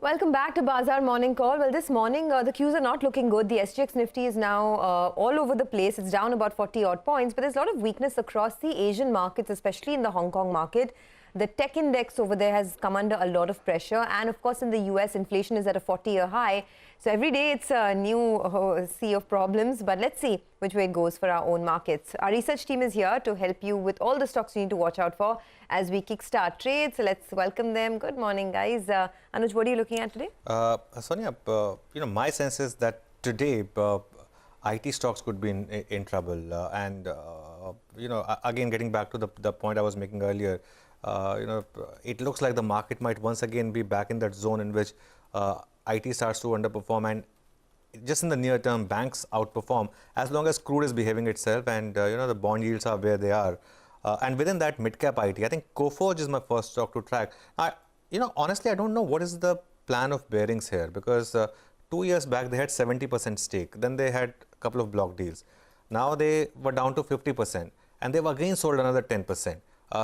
Welcome back to Bazaar Morning Call. Well, this morning, the cues are not looking good. The SGX Nifty is now all over the place. It's down about 40 odd points, but there's a lot of weakness across the Asian markets, especially in the Hong Kong market. The tech index over there has come under a lot of pressure. And of course, in the US, inflation is at a 40-year high. So every day it's a new sea of problems. But let's see which way it goes for our own markets. Our research team is here to help you with all the stocks you need to watch out for as we kickstart trades. So let's welcome them. Good morning, guys. Anuj, what are you looking at today? Sonia, my sense is that today IT stocks could be in trouble. Again, getting back to the point I was making earlier, it looks like the market might once again be back in that zone in which IT starts to underperform, and just in the near term, banks outperform as long as crude is behaving itself and the bond yields are where they are. And within that, mid-cap IT, I think Coforge is my first stock to track. Honestly, I don't know what is the plan of bearings here, because 2 years back they had 70% stake. Then they had a couple of block deals. Now they were down to 50%, and they've again sold another 10%.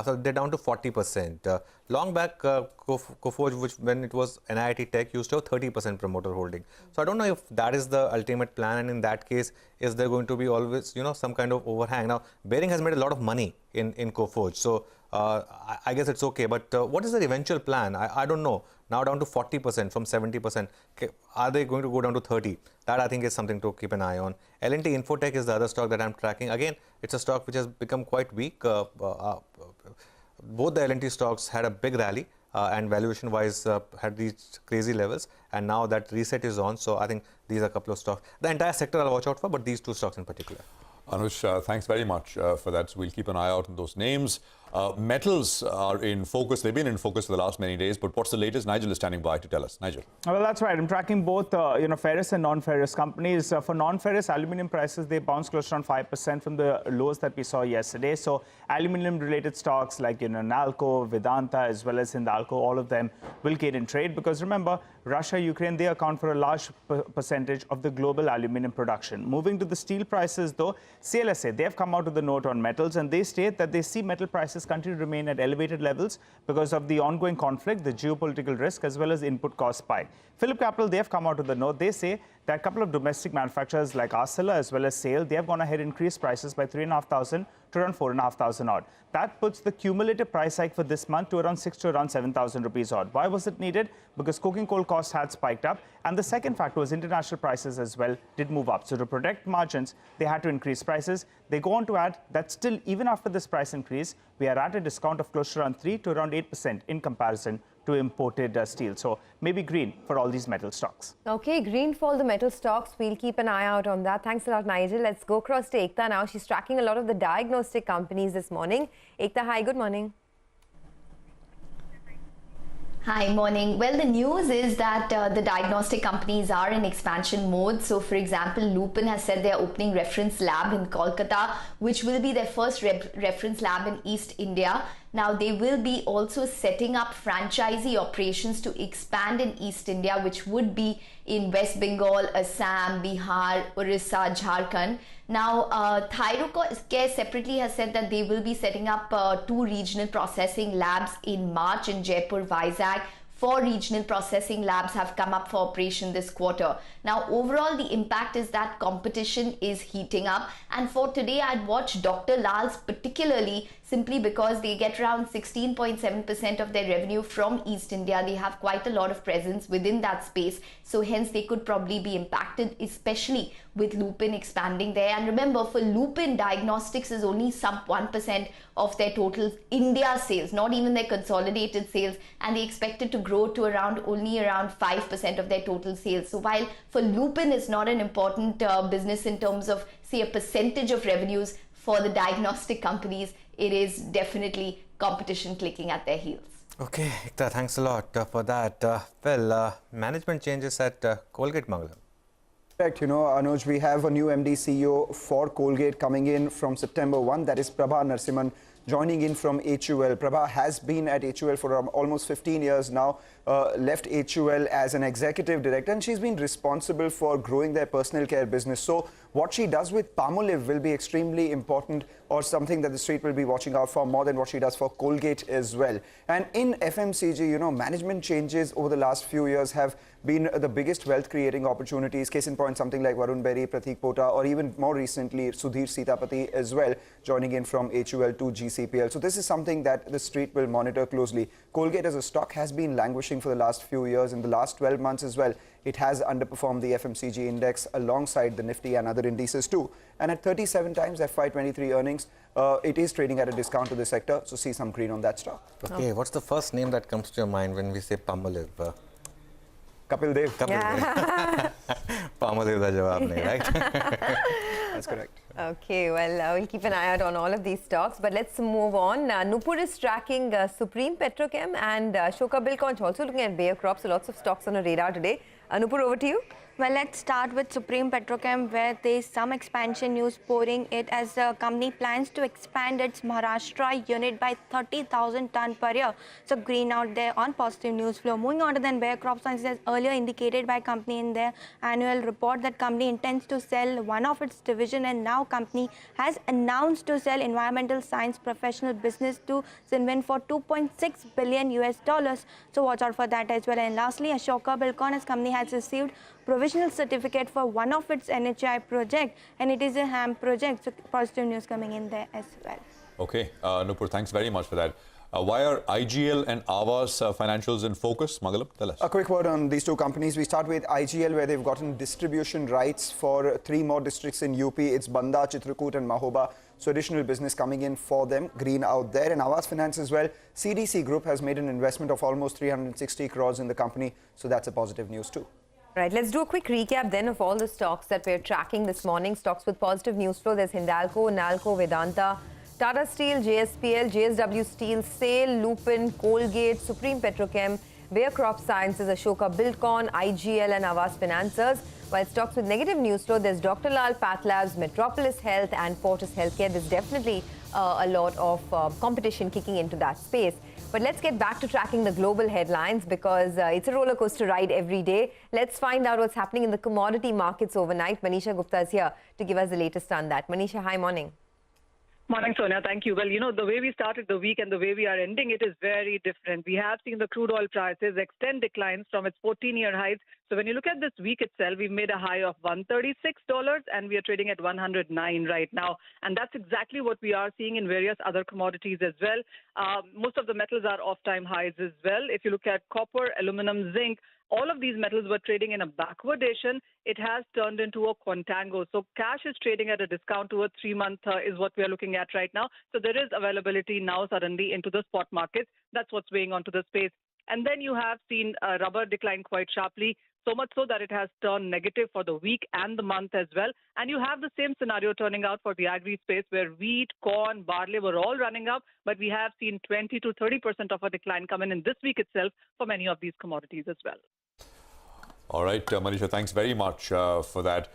So they're down to 40%. Long back, Coforge, which when it was NIIT Tech, used to have 30% promoter holding. So I don't know if that is the ultimate plan, and in that case, is there going to be always, some kind of overhang? Now, Bearing has made a lot of money in Coforge, so I guess it's okay. But what is their eventual plan? I don't know. Now down to 40% from 70%. Are they going to go down to 30? That I think is something to keep an eye on. L&T Infotech is the other stock that I'm tracking. Again, it's a stock which has become quite weak. Both the L&T stocks had a big rally and valuation-wise had reached crazy levels. And now that reset is on. So I think these are a couple of stocks. The entire sector I'll watch out for, but these two stocks in particular. Anush, thanks very much for that. So we'll keep an eye out on those names. Metals are in focus. They've been in focus for the last many days. But what's the latest? Nigel is standing by to tell us. Nigel. Well, that's right. I'm tracking both, ferrous and non-ferrous companies. For non-ferrous, aluminium prices, they bounced close to around 5% from the lows that we saw yesterday. So aluminium-related stocks like, Nalco, Vedanta, as well as Hindalco, all of them will gain in trade. Because remember, Russia, Ukraine, they account for a large percentage of the global aluminium production. Moving to the steel prices, though, CLSA, they have come out with a note on metals, and they state that they see metal prices continue to remain at elevated levels because of the ongoing conflict, the geopolitical risk, as well as input cost spike. Phillip Capital, they have come out with a note. They say that a couple of domestic manufacturers like Arcelor as well as SAIL, they have gone ahead and increased prices by 3,500 to around 4,500 odd. That puts the cumulative price hike for this month to around 6,000 to around 7,000 rupees odd. Why was it needed? Because coking coal costs had spiked up. And the second factor was international prices as well did move up. So to protect margins, they had to increase prices. They go on to add that still, even after this price increase, we are at a discount of close to around 3 to around 8% in comparison to imported steel. So maybe green for all these metal stocks. Okay, green for all the metal stocks. We'll keep an eye out on that. Thanks a lot, Nigel. Let's go across to Ekta now. She's tracking a lot of the diagnostic companies this morning. Ekta, hi, good morning. Hi, morning. Well, the news is that the diagnostic companies are in expansion mode. So, for example, Lupin has said they're opening reference lab in Kolkata, which will be their first reference lab in East India. Now, they will be also setting up franchisee operations to expand in East India, which would be in West Bengal, Assam, Bihar, Orissa, Jharkhand. Now, Thyrocare separately has said that they will be setting up 2 regional processing labs in March in Jaipur, Vizag. 4 regional processing labs have come up for operation this quarter. Now, overall, the impact is that competition is heating up. And for today, I'd watch Dr. Lal's particularly simply because they get around 16.7% of their revenue from East India. They have quite a lot of presence within that space. So hence, they could probably be impacted, especially with Lupin expanding there. And remember, for Lupin, diagnostics is only sub 1% of their total India sales, not even their consolidated sales. And they expect it to grow to only around 5% of their total sales. So while for Lupin is not an important business in terms of, say, a percentage of revenues, for the diagnostic companies, it is definitely competition clicking at their heels. Okay, Ekta, thanks a lot for that. Management changes at Colgate Mangalam. Correct. Anuj, we have a new MD CEO for Colgate coming in from September 1. That is Prabha Narasimhan joining in from HUL. Prabha has been at HUL for almost 15 years now, left HUL as an executive director, and she's been responsible for growing their personal care business. So what she does with Palmolive will be extremely important, or something that the street will be watching out for more than what she does for Colgate as well. And in FMCG, management changes over the last few years have been the biggest wealth creating opportunities. Case in point, something like Varun Berry, Pratik Pota, or even more recently Sudhir Sitapati as well, joining in from HUL to GCPL. So this is something that the street will monitor closely. Colgate as a stock has been languishing for the last few years. In the last 12 months as well, it has underperformed the FMCG index alongside the Nifty and other indices too. And at 37 times FY23 earnings, it is trading at a discount to the sector. So see some green on that stock. Okay, what's the first name that comes to your mind when we say Palmolive? Kapil Dev. Palmolive da jawab nahi, right? That's correct. Okay, well, we'll keep an eye out on all of these stocks, but let's move on. Nupur is tracking Supreme Petrochem and Ashoka Buildcon, also looking at Bayer Crop, so lots of stocks on our radar today. Nupur, over to you. Well, let's start with Supreme Petrochem, where there is some expansion news pouring it as the company plans to expand its Maharashtra unit by 30,000 ton per year. So green out there on positive news flow. Moving on to then Bayer Crop Sciences, as earlier indicated by company in their annual report that company intends to sell one of its division, and now company has announced to sell environmental science professional business to Sinvin for $2.6 billion US. So watch out for that as well. And lastly, Ashoka Buildcon, as company has received provisional certificate for one of its NHI project, and it is a HAM project. So positive news coming in there as well. Okay, Nupur, thanks very much for that. Why are IGL and Aavas financials in focus? Magalam, tell us. A quick word on these two companies. We start with IGL, where they've gotten distribution rights for 3 more districts in UP. It's Banda, Chitrakoot and Mahoba. So additional business coming in for them. Green out there. And Aavas Finance as well. CDC Group has made an investment of almost 360 crores in the company. So that's a positive news too. Right, let's do a quick recap then of all the stocks that we're tracking this morning. Stocks with positive news flow. There's Hindalco, Nalco, Vedanta, Tata Steel, JSPL, JSW Steel, SAIL, Lupin, Colgate, Supreme Petrochem, Bayer Crop Sciences, Ashoka Buildcon, IGL and Aavas Financiers. While stocks with negative news flow, there's Dr. Lal Pathlabs, Metropolis Health and Fortis Healthcare. There's definitely a lot of competition kicking into that space. But let's get back to tracking the global headlines, because it's a roller coaster ride every day. Let's find out what's happening in the commodity markets overnight. Manisha Gupta is here to give us the latest on that. Manisha, hi, morning. Morning, Sonia. Thank you. Well, the way we started the week and the way we are ending it is very different. We have seen the crude oil prices extend declines from its 14-year highs. So when you look at this week itself, we've made a high of $136 and we are trading at 109 right now. And that's exactly what we are seeing in various other commodities as well. Most of the metals are off-time highs as well. If you look at copper, aluminum, zinc, all of these metals were trading in a backwardation. It has turned into a contango. So cash is trading at a discount to a 3-month is what we are looking at right now. So there is availability now suddenly into the spot markets. That's what's weighing onto the space. And then you have seen rubber decline quite sharply, so much so that it has turned negative for the week and the month as well. And you have the same scenario turning out for the agri space, where wheat, corn, barley were all running up, but we have seen 20 to 30% of a decline come in this week itself for many of these commodities as well. All right, Manisha, thanks very much for that.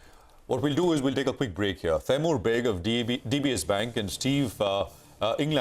What we'll do is we'll take a quick break here. Taimur Beg of DBS Bank and Steve England